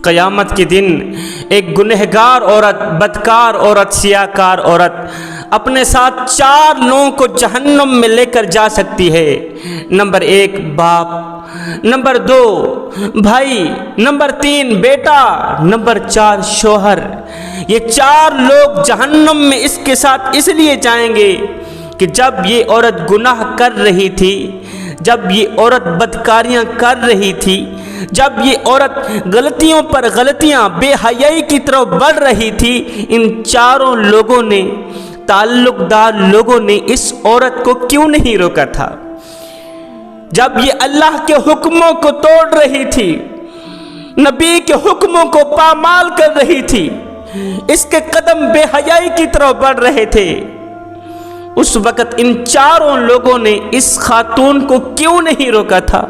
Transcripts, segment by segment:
قیامت کے دن ایک گنہگار عورت، بدکار عورت، سیاہکار عورت اپنے ساتھ 4 لوگوں کو جہنم میں لے کر جا سکتی ہے۔ نمبر 1 باپ، نمبر 2 بھائی، نمبر 3 بیٹا، نمبر 4 شوہر۔ یہ 4 لوگ جہنم میں اس کے ساتھ اس لیے جائیں گے کہ جب یہ عورت گناہ کر رہی تھی، جب یہ عورت بدکاریاں کر رہی تھی، جب یہ عورت غلطیوں پر غلطیاں، بے حیائی کی طرف بڑھ رہی تھی، ان 4 لوگوں نے، تعلق دار لوگوں نے اس عورت کو کیوں نہیں روکا تھا؟ جب یہ اللہ کے حکموں کو توڑ رہی تھی، نبی کے حکموں کو پامال کر رہی تھی، اس کے قدم بے حیائی کی طرف بڑھ رہے تھے، اس وقت ان 4 لوگوں نے اس خاتون کو کیوں نہیں روکا تھا؟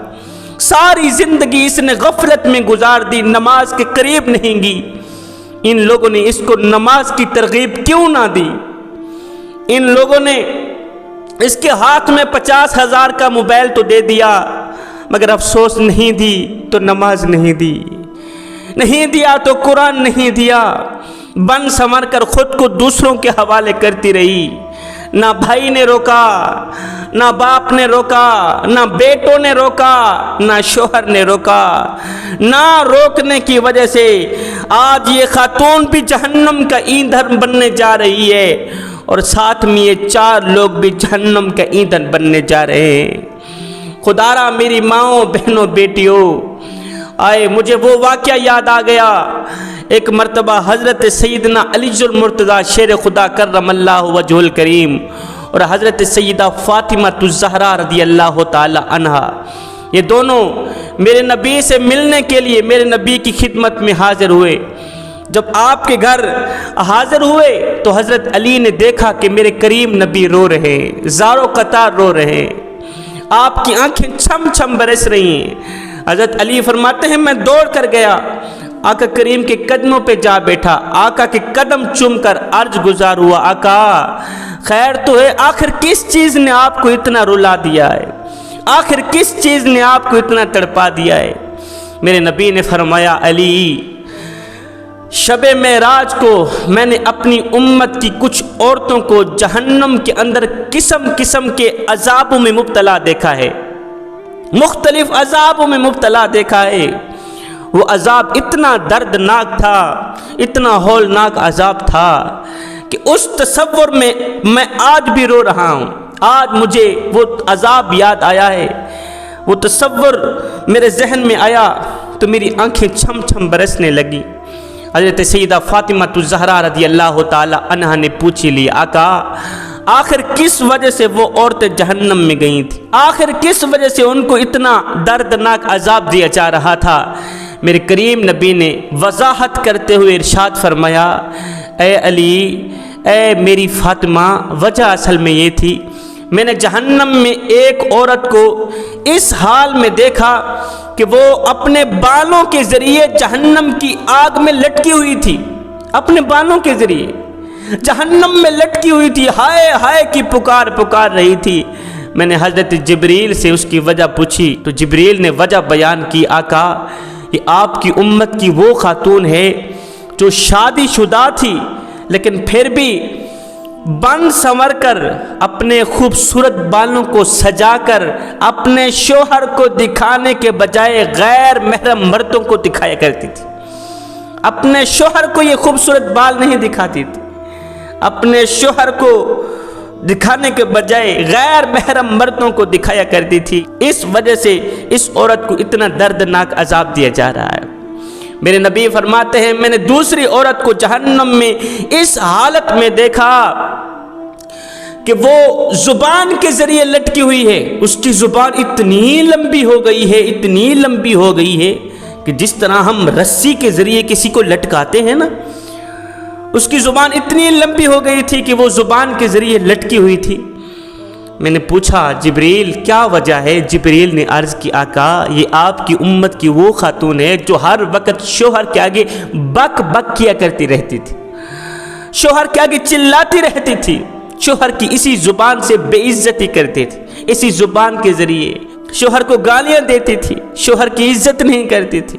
ساری زندگی اس نے غفلت میں گزار دی، نماز کے قریب نہیں گئی، ان لوگوں نے اس کو نماز کی ترغیب کیوں نہ دی؟ ان لوگوں نے اس کے ہاتھ میں 50,000 کا موبائل تو دے دیا، مگر افسوس نہیں دی تو نماز نہیں دی، نہیں دیا تو قرآن نہیں دیا، بن سنور کر خود کو دوسروں کے حوالے کرتی رہی۔ نہ بھائی نے روکا، نہ باپ نے روکا، نہ بیٹوں نے روکا، نہ شوہر نے روکا۔ نہ روکنے کی وجہ سے آج یہ خاتون بھی جہنم کا ایندھن بننے جا رہی ہے، اور ساتھ میں یہ 4 لوگ بھی جہنم کا ایندھن بننے جا رہے ہیں۔ خدارا میری ماؤں، بہنوں، بیٹیوں، آئے مجھے وہ واقعہ یاد آ گیا۔ ایک مرتبہ حضرت سیدنا علی المرتضیٰ شیر خدا کرم اللہ وجہ الکریم اور حضرت سیدہ فاطمہ الزہرا رضی اللہ تعالی عنہا، یہ دونوں میرے نبی سے ملنے کے لیے میرے نبی کی خدمت میں حاضر ہوئے۔ جب آپ کے گھر حاضر ہوئے تو حضرت علی نے دیکھا کہ میرے کریم نبی رو رہے ہیں، زارو قطار رو رہے ہیں، آپ کی آنکھیں چھم چھم برس رہی ہیں۔ حضرت علی فرماتے ہیں میں دوڑ کر گیا، آقا کریم کے قدموں پہ جا بیٹھا، آقا کے قدم چوم کر عرض گزار ہوا، آقا خیر تو ہے، آخر کس چیز نے آپ کو اتنا رلا دیا ہے؟ آخر کس چیز نے آپ کو اتنا تڑپا دیا ہے؟ میرے نبی نے فرمایا، علی شب معراج کو میں نے اپنی امت کی کچھ عورتوں کو جہنم کے اندر قسم قسم کے عذابوں میں مبتلا دیکھا ہے، مختلف عذابوں میں مبتلا دیکھا ہے۔ وہ عذاب اتنا دردناک تھا، اتنا ہولناک عذاب تھا کہ اس تصور میں میں آج بھی رو رہا ہوں۔ آج مجھے وہ عذاب یاد آیا ہے، وہ تصور میرے ذہن میں آیا تو میری آنکھیں چھم چھم برسنے لگی۔ حضرت سیدہ فاطمہ الزہرا رضی اللہ تعالی عنہا نے پوچھ لی، آقا آخر کس وجہ سے وہ عورتیں جہنم میں گئی تھیں؟ آخر کس وجہ سے ان کو اتنا دردناک عذاب دیا جا رہا تھا؟ میرے کریم نبی نے وضاحت کرتے ہوئے ارشاد فرمایا، اے علی، اے میری فاطمہ، وجہ اصل میں یہ تھی، میں نے جہنم میں ایک عورت کو اس حال میں دیکھا کہ وہ اپنے بالوں کے ذریعے جہنم کی آگ میں لٹکی ہوئی تھی، اپنے بالوں کے ذریعے جہنم میں لٹکی ہوئی تھی، ہائے ہائے کی پکار رہی تھی۔ میں نے حضرت جبریل سے اس کی وجہ پوچھی تو جبریل نے وجہ بیان کی، آقا یہ آپ کی امت کی وہ خاتون ہے جو شادی شدہ تھی لیکن پھر بھی بن سنور کر اپنے خوبصورت بالوں کو سجا کر اپنے شوہر کو دکھانے کے بجائے غیر محرم مردوں کو دکھایا کرتی تھی۔ اپنے شوہر کو یہ خوبصورت بال نہیں دکھاتی تھی، اپنے شوہر کو دکھانے کے بجائے غیر محرم مردوں کو دکھایا کرتی تھی۔ اس وجہ سے اس عورت کو اتنا دردناک عذاب دیا جا رہا ہے۔ میرے نبی فرماتے ہیں، میں نے دوسری عورت کو جہنم میں اس حالت میں دیکھا کہ وہ زبان کے ذریعے لٹکی ہوئی ہے، اس کی زبان اتنی لمبی ہو گئی ہے، اتنی لمبی ہو گئی ہے کہ جس طرح ہم رسی کے ذریعے کسی کو لٹکاتے ہیں نا، اس کی زبان اتنی لمبی ہو گئی تھی کہ وہ زبان کے ذریعے لٹکی ہوئی تھی۔ میں نے پوچھا جبریل کیا وجہ ہے؟ جبریل نے عرض کی، آقا یہ آپ کی امت کی وہ خاتون ہے جو ہر وقت شوہر کے آگے بک بک کیا کرتی رہتی تھی، شوہر کے آگے چلاتی رہتی تھی، شوہر کی اسی زبان سے بے عزتی کرتی تھی، اسی زبان کے ذریعے شوہر کو گالیاں دیتی تھی، شوہر کی عزت نہیں کرتی تھی،